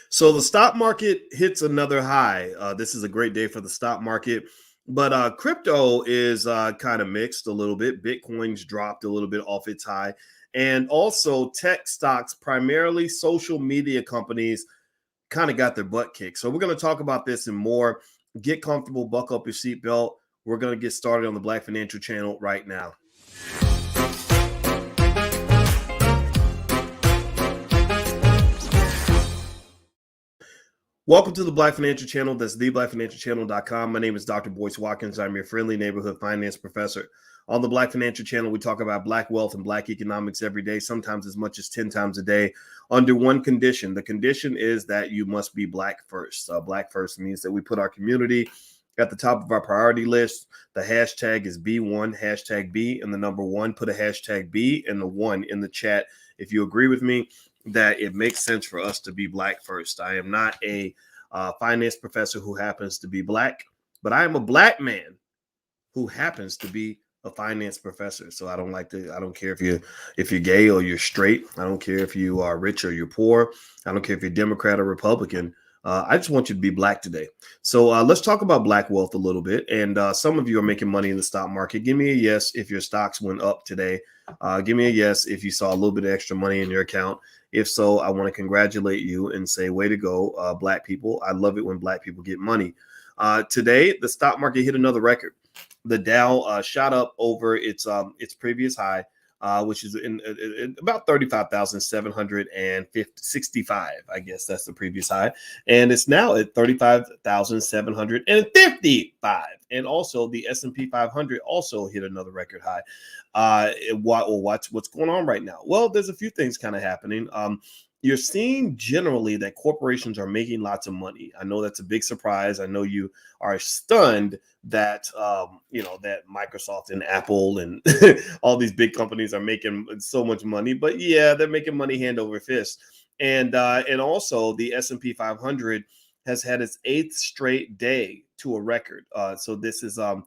So the stock market hits another high. This is a great day for the stock market, but crypto is kind of mixed a little bit. Bitcoin's dropped a little bit off its high, and also tech stocks, primarily social media companies, kind of got their butt kicked. So we're going to talk about this and more. Get comfortable, buckle up your seatbelt. We're going to get started on the Black Financial Channel right now. Welcome to the Black Financial Channel. That's theblackfinancialchannel.com. My name is Dr. Boyce Watkins. I'm your friendly neighborhood finance professor. On the Black Financial Channel, we talk about Black wealth and Black economics every day, sometimes as much as 10 times a day, under one condition. The condition is that you must be Black first. Black first means that we put our community at the top of our priority list. The hashtag is B1, hashtag B, and the number one. Put a hashtag B and the one in the chat if you agree with me that it makes sense for us to be Black first. I am not a finance professor who happens to be Black, but I am a Black man who happens to be a finance professor. So I don't care if you're gay or you're straight. I don't care if you are rich or you're poor. I don't care if you're Democrat or Republican. I just want you to be Black today. So let's talk about Black wealth a little bit. And some of you are making money in the stock market. Give me a yes if your stocks went up today. Give me a yes if you saw a little bit of extra money in your account. If so, I want to congratulate you and say, way to go, Black people. I love it when Black people get money. Today, the stock market hit another record. The Dow shot up over its previous high, which is in about 35,765. I guess that's the previous high. And it's now at 35,755. And also the S&P 500 also hit another record high. What's going on right now? Well, there's a few things kind of happening. You're seeing generally that corporations are making lots of money. I know that's a big surprise. I know you are stunned that that Microsoft and Apple and all these big companies are making so much money. But yeah, they're making money hand over fist. And also the S&P 500 has had its 8th straight day to a record. So this is a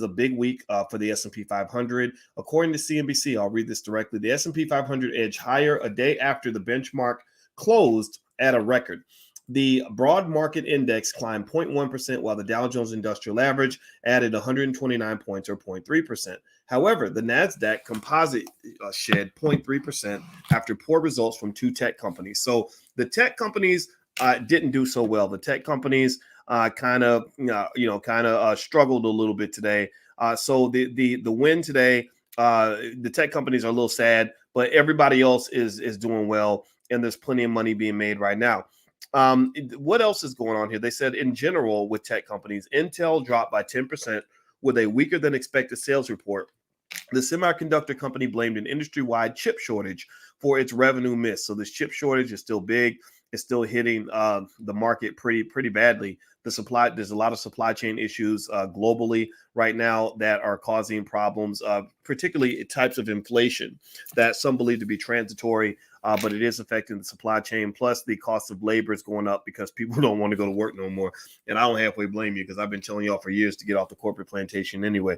big week for the S&P 500. According to CNBC, I'll read this directly. The S&P 500 edged higher a day after the benchmark closed at a record. The broad market index climbed 0.1%, while the Dow Jones Industrial Average added 129 points, or 0.3%. However, the Nasdaq Composite shed 0.3% after poor results from two tech companies. So the tech companies didn't do so well. The tech companies kind of struggled a little bit today. So the win today, the tech companies are a little sad, but everybody else is doing well, and there's plenty of money being made right now. What else is going on here? They said in general with tech companies, Intel dropped by 10% with a weaker than expected sales report. The semiconductor company blamed an industry-wide chip shortage for its revenue miss. So this chip shortage is still big. It's still hitting the market pretty badly. There's a lot of supply chain issues globally right now that are causing problems, particularly types of inflation that some believe to be transitory, but it is affecting the supply chain. Plus, the cost of labor is going up because people don't want to go to work no more. And I don't halfway blame you, because I've been telling y'all for years to get off the corporate plantation anyway.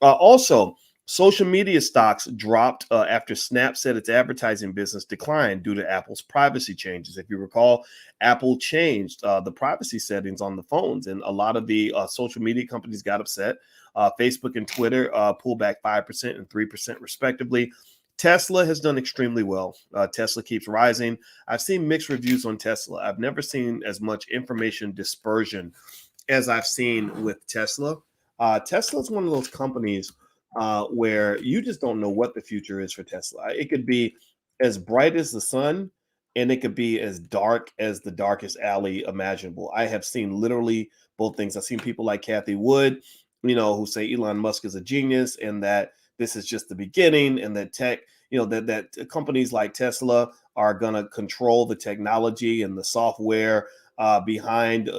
Also, social media stocks dropped after Snap said its advertising business declined due to Apple's privacy changes. If you recall, Apple changed the privacy settings on the phones, and a lot of the social media companies got upset. Facebook and Twitter pulled back 5% and 3% respectively. Tesla has done extremely well. Tesla keeps rising. I've seen mixed reviews on Tesla. I've never seen as much information dispersion as I've seen with Tesla. Tesla is one of those companies where you just don't know what the future is for Tesla. It could be as bright as the sun, and it could be as dark as the darkest alley imaginable. I have seen literally both things. I've seen people like Kathy Wood, who say Elon Musk is a genius and that this is just the beginning, and that that companies like Tesla are going to control the technology and the software behind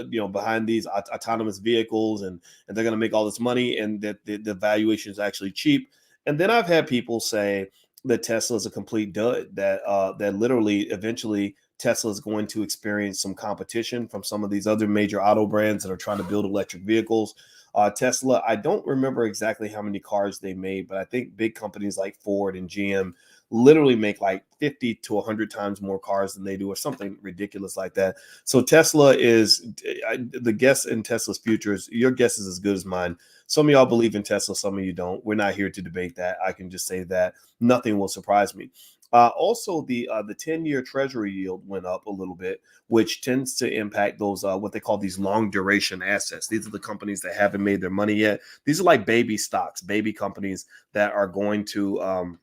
these autonomous vehicles, and they're going to make all this money, and that the valuation is actually cheap. And then I've had people say that Tesla is a complete dud, that literally eventually Tesla is going to experience some competition from some of these other major auto brands that are trying to build electric vehicles. Tesla, I don't remember exactly how many cars they made, but I think big companies like Ford and GM literally make like 50 to 100 times more cars than they do, or something ridiculous like that. So Tesla is the guess in Tesla's futures. Your guess is as good as mine. Some of y'all believe in Tesla, some of you don't. We're not here to debate that. I can just say that nothing will surprise me. Also, the 10-year Treasury yield went up a little bit, which tends to impact those what they call these long duration assets. These are the companies that haven't made their money yet. These are like baby stocks, baby companies that are going to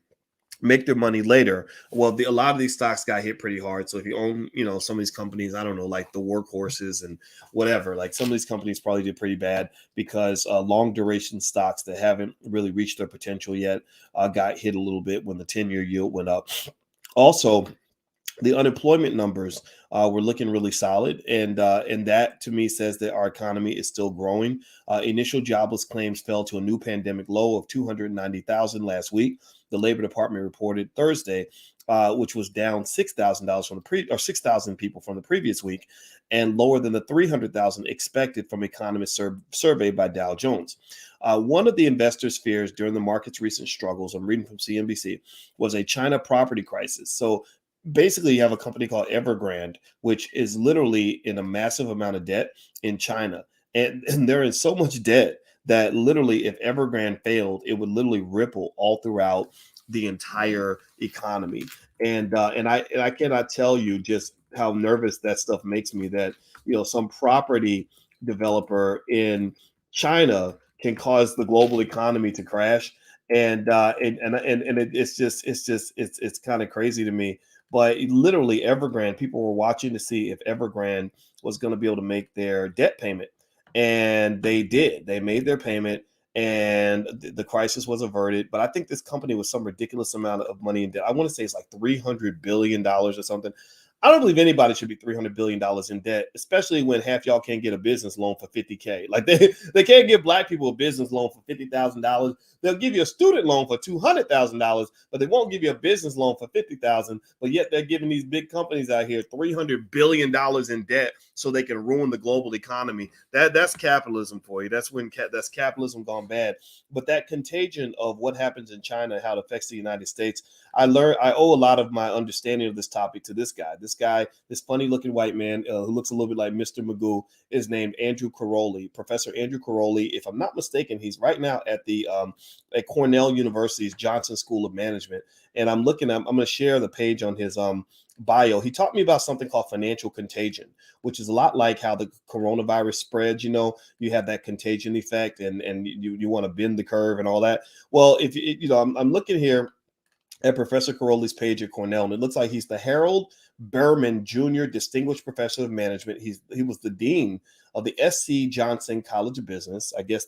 make their money later. Well, a lot of these stocks got hit pretty hard. So if you own, some of these companies, I don't know, like the workhorses and whatever, like some of these companies probably did pretty bad because long duration stocks that haven't really reached their potential yet got hit a little bit when the 10-year yield went up. Also, the unemployment numbers were looking really solid, and that to me says that our economy is still growing. Initial jobless claims fell to a new pandemic low of 290,000 last week. The Labor Department reported Thursday, which was down $6,000 from or 6,000 people from the previous week, and lower than the 300,000 expected from economists surveyed by Dow Jones. One of the investors' fears during the market's recent struggles, I'm reading from CNBC, was a China property crisis. So basically, you have a company called Evergrande, which is literally in a massive amount of debt in China. And they're in so much debt that literally, if Evergrande failed, it would literally ripple all throughout the entire economy. And I cannot tell you just how nervous that stuff makes me, that some property developer in China can cause the global economy to crash. It's kind of crazy to me. But literally, Evergrande, people were watching to see if Evergrande was going to be able to make their debt payment. And they did. They made their payment, and the crisis was averted. But I think this company was some ridiculous amount of money in debt. I want to say it's like $300 billion or something. I don't believe anybody should be $300 billion in debt, especially when half y'all can't get a business loan for $50K. Like they can't give black people a business loan for $50,000. They'll give you a student loan for $200,000, but they won't give you a business loan for $50,000. But yet they're giving these big companies out here $300 billion in debt so they can ruin the global economy. That's capitalism for you. That's that's capitalism gone bad. But that contagion of what happens in China, how it affects the United States, I owe a lot of my understanding of this topic to this guy. This funny looking white man who looks a little bit like Mr. Magoo, is named Andrew Caroli, Professor Andrew Caroli. If I'm not mistaken, he's right now at the at Cornell University's Johnson School of Management. And I'm going to share the page on his bio. He taught me about something called financial contagion, which is a lot like how the coronavirus spreads. You have that contagion effect, and you want to bend the curve and all that. Well, if I'm looking here at Professor Caroli's page at Cornell, and it looks like he's the Harold Berman Jr. Distinguished Professor of Management. He was the dean of the S.C. Johnson College of Business. I guess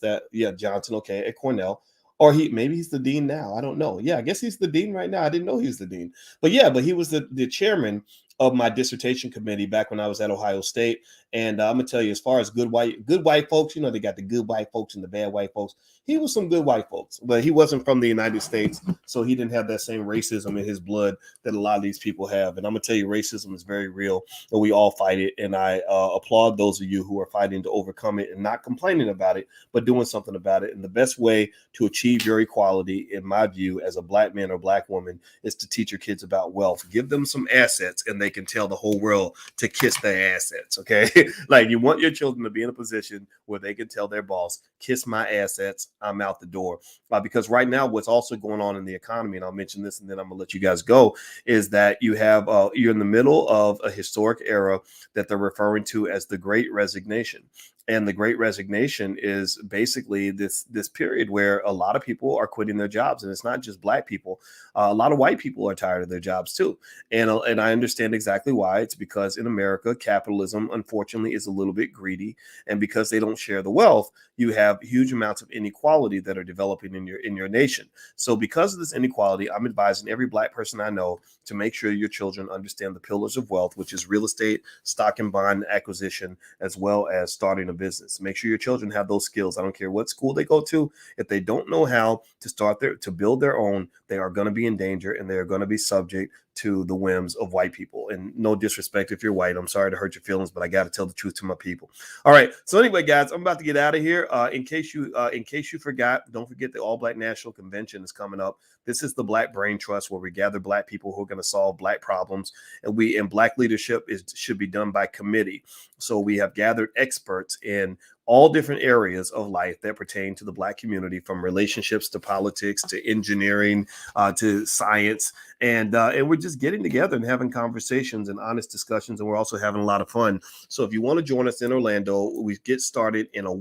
Johnson, okay, at Cornell. Or maybe he's the dean now. I don't know. Yeah, I guess he's the dean right now. I didn't know he was the dean. But he was the chairman of my dissertation committee back when I was at Ohio State. And I'm gonna tell you, as far as good white folks, they got the good white folks and the bad white folks. He was some good white folks, but he wasn't from the United States, so he didn't have that same racism in his blood that a lot of these people have. And I'm gonna tell you, racism is very real, and we all fight it. And I applaud those of you who are fighting to overcome it and not complaining about it, but doing something about it. And the best way to achieve your equality, in my view, as a black man or black woman, is to teach your kids about wealth. Give them some assets, and they can tell the whole world to kiss their assets. Okay. Like, you want your children to be in a position where they can tell their boss, kiss my assets, I'm out the door. Because right now, what's also going on in the economy, and I'll mention this and then I'm gonna let you guys go, is that you have you're in the middle of a historic era that they're referring to as the Great Resignation. And the Great Resignation is basically this period where a lot of people are quitting their jobs, and it's not just black people. A lot of white people are tired of their jobs too, and I understand exactly why. It's because in America, capitalism, unfortunately, is a little bit greedy, and because they don't share the wealth, you have huge amounts of inequality that are developing in your nation. So, because of this inequality, I'm advising every black person I know to make sure your children understand the pillars of wealth, which is real estate, stock and bond acquisition, as well as starting a business. Make sure your children have those skills. I don't care what school they go to. If they don't know how to build their own, they are going to be in danger, and they are going to be subject to the whims of white people. And no disrespect if you're white. I'm sorry to hurt your feelings, but I got to tell the truth to my people. All right. So anyway, guys, I'm about to get out of here. In case you forgot, don't forget the All Black National Convention is coming up. This is the Black Brain Trust, where we gather Black people who are going to solve Black problems, and Black leadership should be done by committee. So we have gathered experts in all different areas of life that pertain to the Black community, from relationships to politics to engineering to science, and we're just getting together and having conversations and honest discussions, and we're also having a lot of fun. So if you want to join us in Orlando, we get started in 1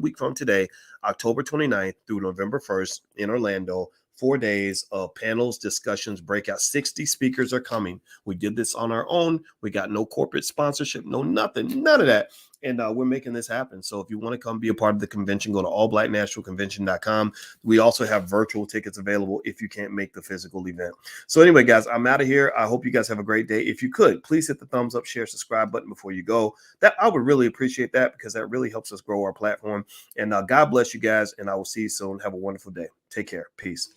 week from today, October 29th through November 1st in Orlando. 4 days of panels, discussions, breakout. 60 speakers are coming. We did this on our own. We got no corporate sponsorship, no nothing, none of that. And we're making this happen. So if you want to come be a part of the convention, go to allblacknationalconvention.com. We also have virtual tickets available if you can't make the physical event. So anyway, guys, I'm out of here. I hope you guys have a great day. If you could, please hit the thumbs up, share, subscribe button before you go. That I would really appreciate that, because that really helps us grow our platform. And God bless you guys. And I will see you soon. Have a wonderful day. Take care. Peace.